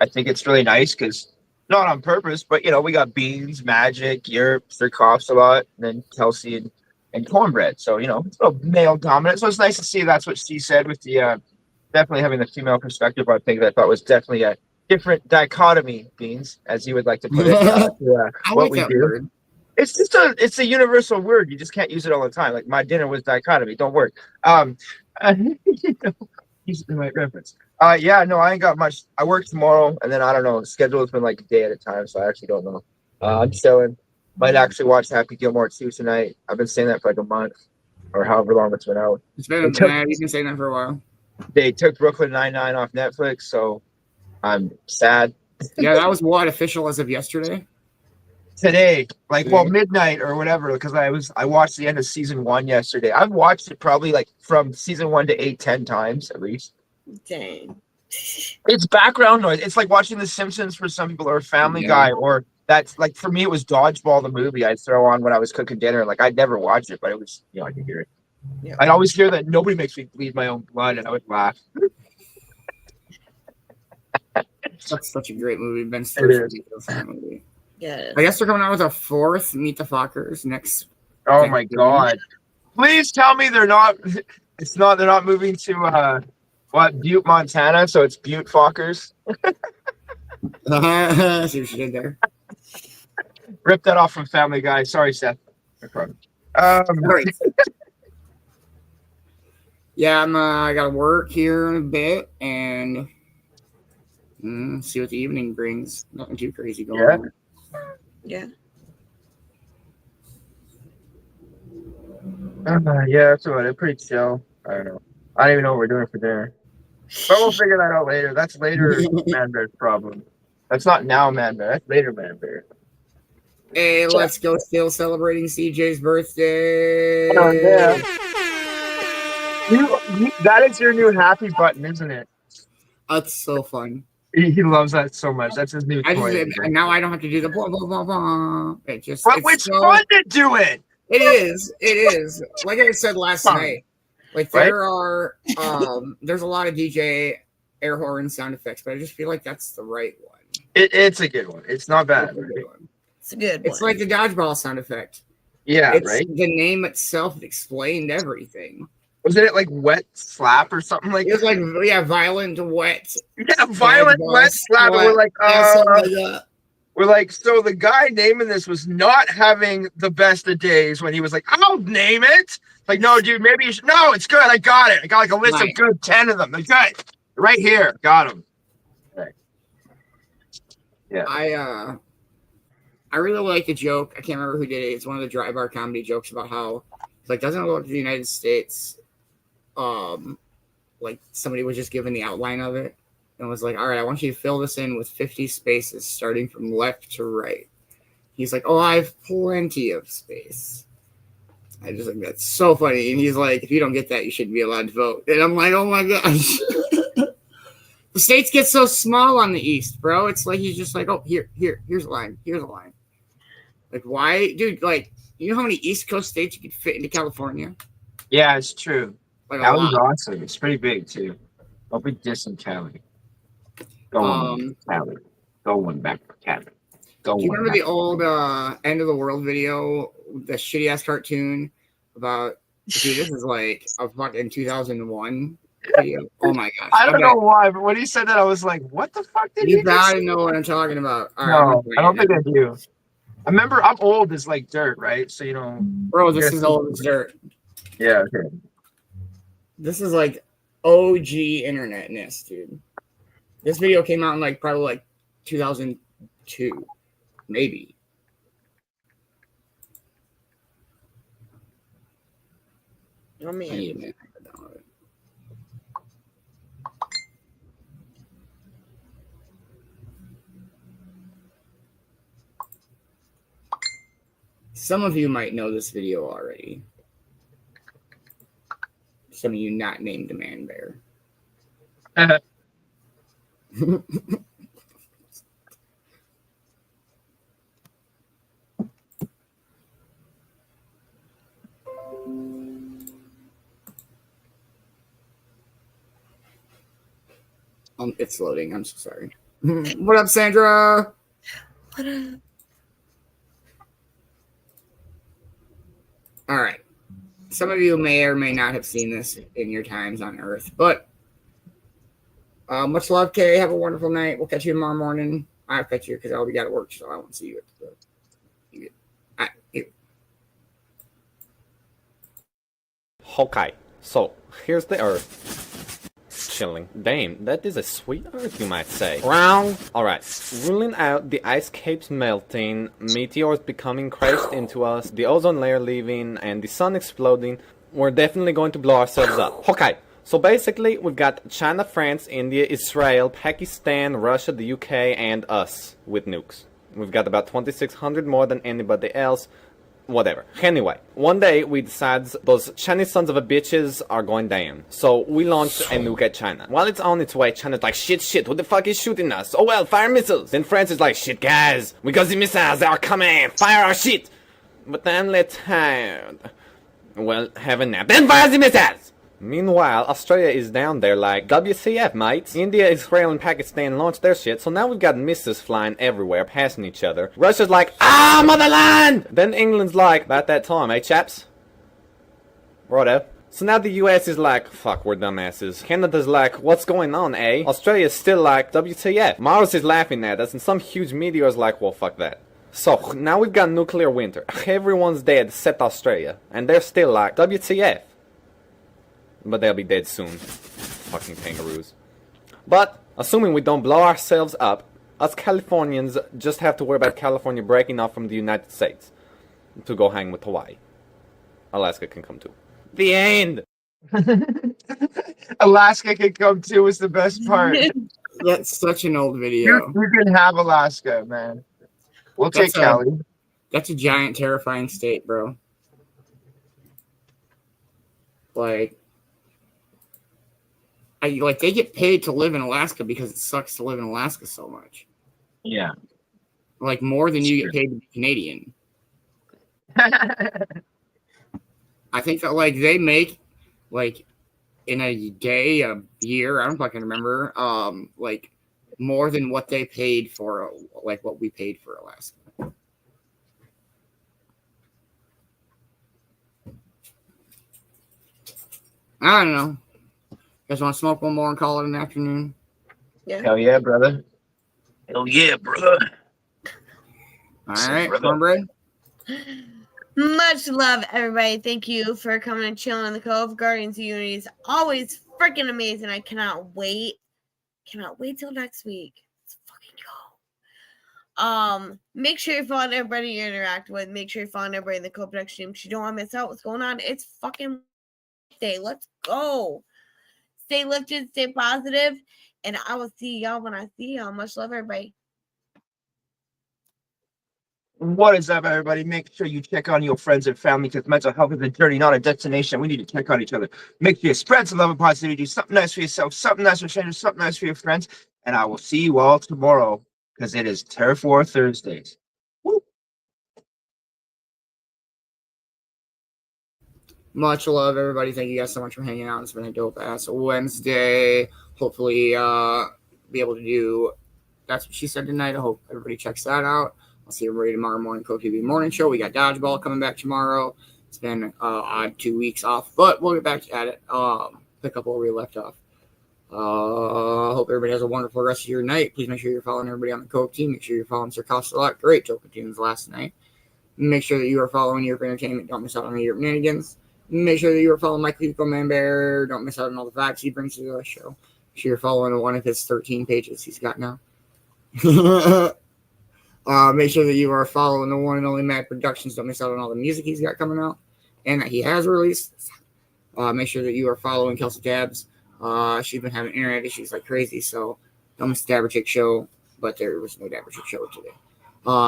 think it's really nice because not on purpose, but we got Beans, Magic, Europe, Sir Coughs a lot, and then Kelsey and Cornbread. So it's a little male dominant. So it's nice to see that's what she said with the definitely having the female perspective. I think that I thought was definitely a different dichotomy, Beans, as you would like to put it. I what like we that do. word. It's just it's a universal word. You just can't use it all the time. Like my dinner was dichotomy. Don't work. Use the right reference. Yeah, no, I ain't got much. I work tomorrow, and then I don't know. The schedule has been like a day at a time, so I actually don't know. I'm chilling. Might actually watch Happy Gilmore 2 tonight. I've been saying that for like a month, or however long it's been out. It's been you've been saying that for a while. They took Brooklyn Nine-Nine off Netflix, so I'm sad. Yeah, that was what official as of yesterday. Today, midnight or whatever, because I watched the end of season 1 yesterday. I've watched it probably like from season 1 to 8-10 times at least. Dang. It's background noise. It's like watching The Simpsons for some people, or Family Guy, or that's like for me it was Dodgeball the movie I'd throw on when I was cooking dinner. Like I'd never watch it, but it was I could hear it. Yeah. I'd always hear that nobody makes me bleed my own blood, and I would laugh. That's such a great movie. Ben Stiller's movie. Yeah. I guess they're coming out with a 4th Meet the Fockers next. Oh my god! Please tell me they're not. It's not. They're not moving to Butte, Montana. So it's Butte Fockers. See what you did there. Rip that off from Family Guy. Sorry, Seth. Right. Yeah, I got to work here in a bit and see what the evening brings. Nothing too crazy going on. Yeah. Yeah, that's about it. Pretty chill. I don't know. I don't even know what we're doing for dinner. But we'll figure that out later. That's later Man Bear's problem. That's not now Man Bear. That's later Man Bear. Hey, let's go. Still celebrating CJ's birthday. Oh, yeah. That is your new happy button, isn't it? That's so fun. He loves that so much. That's his new toy. Now I don't have to do the blah, blah, blah, blah. It's fun to do it. It is. It is. Like I said last night, like there are there's a lot of DJ air horn sound effects, but I just feel like that's the right one. It's a good one. It's not bad. It's a good one. It's like the dodgeball sound effect. Yeah, it's the name itself explained everything. Wasn't it like wet slap or something like that? It was like, violent wet. Yeah, violent wet slap. And we're like, we're like, so the guy naming this was not having the best of days when he was like, I'll name it. Like, no, dude, maybe you should. No, it's good. I got it. I got like a list of good 10 of them. Like, good. Right here. Got them. Okay. Yeah. I really like the joke. I can't remember who did it. It's one of the dry bar comedy jokes about how it's like, doesn't it look like the United States, like somebody was just given the outline of it and was like, all right, I want you to fill this in with 50 spaces starting from left to right. He's like, oh, I have plenty of space. I just think that's so funny. And he's like, if you don't get that, you shouldn't be allowed to vote. And I'm like, oh my gosh. The states get so small on the East, bro. It's like he's just like, oh, here's a line. Here's a line. Like, why? Dude, like, you know how many East Coast states you could fit into California? Yeah, it's true. Like Cali's awesome. It's pretty big, too. Don't be dissing Cali. Going Cali. Going back to Cali. Do you remember the old End of the World video, the shitty-ass cartoon about, dude, this is like a fucking 2001 video. Oh, my gosh. I don't know why, but when he said that, I was like, what the fuck did you gotta know what I'm talking about. All right, no, I don't think I do. I remember I'm old as like dirt, right? So Bro, this is old as dirt. Yeah, okay. This is like OG internetness, dude. This video came out in like probably like 2002, maybe. Oh I man. need a minute to download it. Some of you might know this video already. Some of you not named Man Bear. It's loading. I'm so sorry. What up, Sandra? What a... All right. Some of you may or may not have seen this in your times on Earth, but much love, Kay. Have a wonderful night. We'll catch you tomorrow morning. I'll catch you because I'll be out of work, so I won't see you at the. Okay, so here's the Earth. Chilling. Damn, that is a sweet Earth, you might say. Wrong! Alright, ruling out the ice caps melting, meteors becoming crashed into us, the ozone layer leaving, and the sun exploding, we're definitely going to blow ourselves up. Okay, so basically we've got China, France, India, Israel, Pakistan, Russia, the UK, and us with nukes. We've got about 2,600 more than anybody else. Whatever. Anyway, one day we decide those Chinese sons of a bitches are going down. So we launch a nuke at China. While it's on its way, China's like, shit, who the fuck is shooting us? Oh well, fire missiles. Then France is like, shit guys, we got the missiles, they are coming, fire our shit. But then let's have a nap. Then fire the missiles! Meanwhile, Australia is down there like, WCF, mates. India, Israel, and Pakistan launched their shit, so now we've got missiles flying everywhere, passing each other. Russia's like, ah, motherland! Then England's like, about that time, eh, chaps? Righto. So now the US is like, fuck, we're dumbasses. Canada's like, what's going on, eh? Australia's still like, WTF. Mars is laughing at us, and some huge meteor's like, well, fuck that. So, now we've got nuclear winter. Everyone's dead except Australia. And they're still like, WTF. But they'll be dead soon. Fucking kangaroos. But, assuming we don't blow ourselves up, us Californians just have to worry about California breaking off from the United States to go hang with Hawaii. Alaska can come too. The end! Alaska can come too is the best part. That's such an old video. You can have Alaska, man. We'll take Cali. That's a giant, terrifying state, bro. Like, they get paid to live in Alaska because it sucks to live in Alaska so much. Yeah. Like, more than you get paid to be Canadian. I think that, like, they make, like, in a day, a year, I don't fucking remember, like, more than what they paid for, like, what we paid for Alaska. I don't know. You guys want to smoke one more and call it an afternoon? Yeah. Hell yeah, brother. Hell yeah, brother. All right, cornbread. Much love, everybody. Thank you for coming and chilling in the Cove. Guardians of Unity is always freaking amazing. I cannot wait. Cannot wait till next week. Let's fucking go. Make sure you follow everybody you interact with. Make sure you follow everybody in the Cove Production team because you don't want to miss out what's going on. It's fucking day. Let's go. Stay lifted, stay positive, and I will see y'all when I see y'all. Much love, everybody. What is up, everybody? Make sure you check on your friends and family because mental health is a journey, not a destination. We need to check on each other. Make sure you spread some love and positivity. Do something nice for yourself, something nice for strangers, something nice for your friends. And I will see you all tomorrow because it is Turf War Thursdays. Woo. Much love, everybody. Thank you guys so much for hanging out. It's been a dope-ass Wednesday. Hopefully, be able to do That's What She Said tonight. I hope everybody checks that out. I'll see everybody tomorrow morning, Cove TV Morning Show. We got Dodgeball coming back tomorrow. It's been odd 2 weeks off, but we'll get back at it. Pick up where we left off. Hope everybody has a wonderful rest of your night. Please make sure you're following everybody on the Cove team. Make sure you're following Sir Costa Alot. Great Joker tunes last night. Make sure that you are following Europe Entertainment. Don't miss out on any Europe shenanigans. Make sure that you are following Michael Eco Man Bear. Don't miss out on all the vibes he brings to the show. Make sure you're following one of his 13 pages he's got now. Make sure that you are following the one and only Mad Productions. Don't miss out on all the music he's got coming out and that he has released. Make sure that you are following Kelsey Tabs. She's been having internet issues like crazy, so don't miss the Dabber Chick show, but there was no Dabber Chick show today.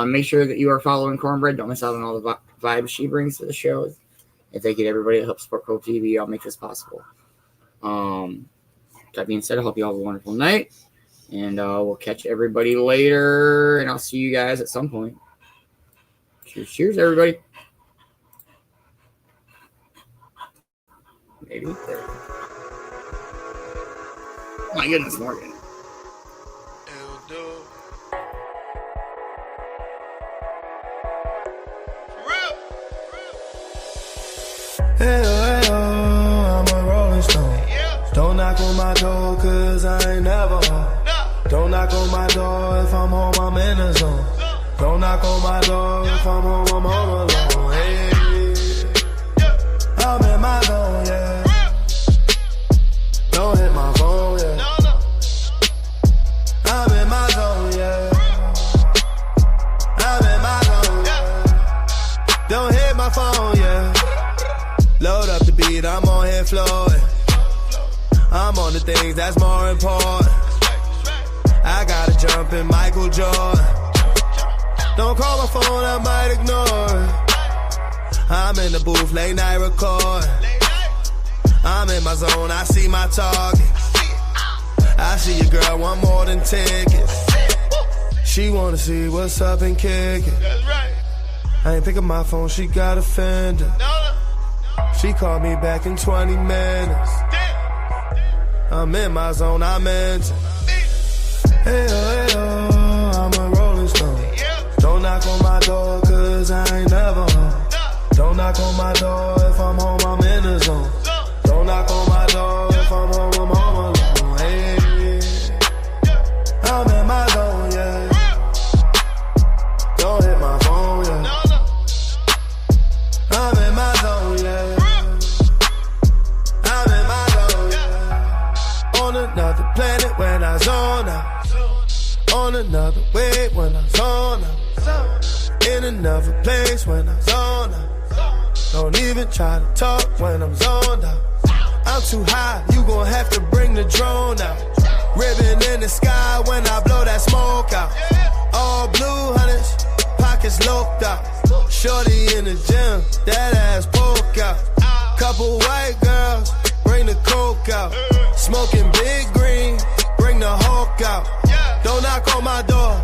Make sure that you are following Cornbread. Don't miss out on all the vibes she brings to the show. And thank you to everybody that helps support Cove TV. I'll make this possible. That being said, I hope you all have a wonderful night. And we'll catch everybody later. And I'll see you guys at some point. Cheers, cheers, everybody. Maybe. There. My goodness, Morgan. Hey, I'm a rolling stone. Don't knock on my door, cause I ain't never home. Don't knock on my door, if I'm home, I'm in the zone. Don't knock on my door, if I'm home, I'm home alone. Hey, I'm in my zone, yeah. Don't hit my phone, yeah. I'm in my zone, yeah. I'm in my zone, yeah. Don't hit my phone, yeah. Load up the beat, I'm on here flowing. I'm on the things that's more important. I gotta jump in Michael Jordan. Don't call my phone, I might ignore it. I'm in the booth, late night record. I'm in my zone, I see my target. I see your girl want more than tickets. She wanna see what's up and kick it. I ain't picking my phone, she got offended. She called me back in 20 minutes. I'm in my zone, I'm into. Hey, I'm a rolling stone. Don't knock on my door, cause I ain't never home. Don't knock on my door, if I'm home, I'm in the zone. Don't knock on my door, if I'm home, I'm home alone. Hey, I'm in my zone, yeah. Don't hit my phone, yeah. I'm in my zone, yeah. I'm in my zone, yeah. On another planet when I zone out. On another wave when I zone out. In another place when I zone out. Don't even try to talk when I'm zoned out. I'm too high, you gon' have to bring the drone out. Ribbon in the sky when I blow that smoke out. All blue hunters, pockets loped out. Shorty in the gym, that ass poke out. Couple white girls, bring the coke out. Smoking big green, bring the Hulk out. Don't knock on my door,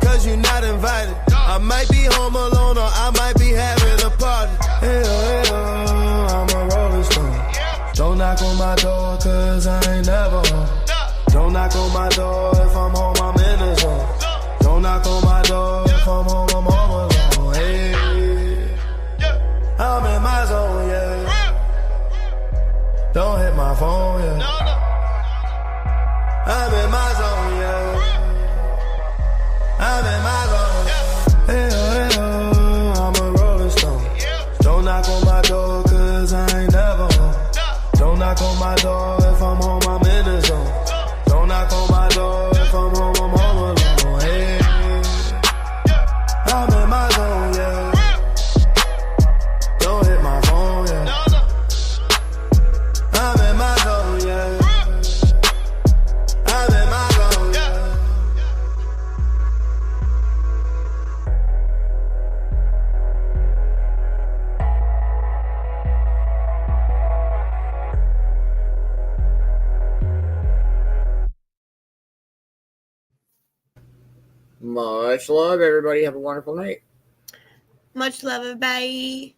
cause you not invited. I might be home alone or I might be having a party. Hey, I'm a rolling stone. Don't knock on my door, cause I ain't never home. Don't knock on my door, if I'm home, I'm in the zone. Don't knock on my door, if I'm home, I'm home alone. Hey, I'm in my zone, yeah. Don't hit my phone, yeah. I'm in my zone, yeah. I'm in my zone, yeah. Hey, I'm a rolling stone. Don't knock on my door, cause I ain't never home. Don't knock on my door, if I'm home, I'm in the zone. Don't knock on my door, if I'm home, I'm home alone. Hey, I'm in my zone, yeah. Don't hit my phone, yeah. I'm in my zone, yeah. I'm in my zone, yeah. Much love, everybody. Have a wonderful night. Much love, bye.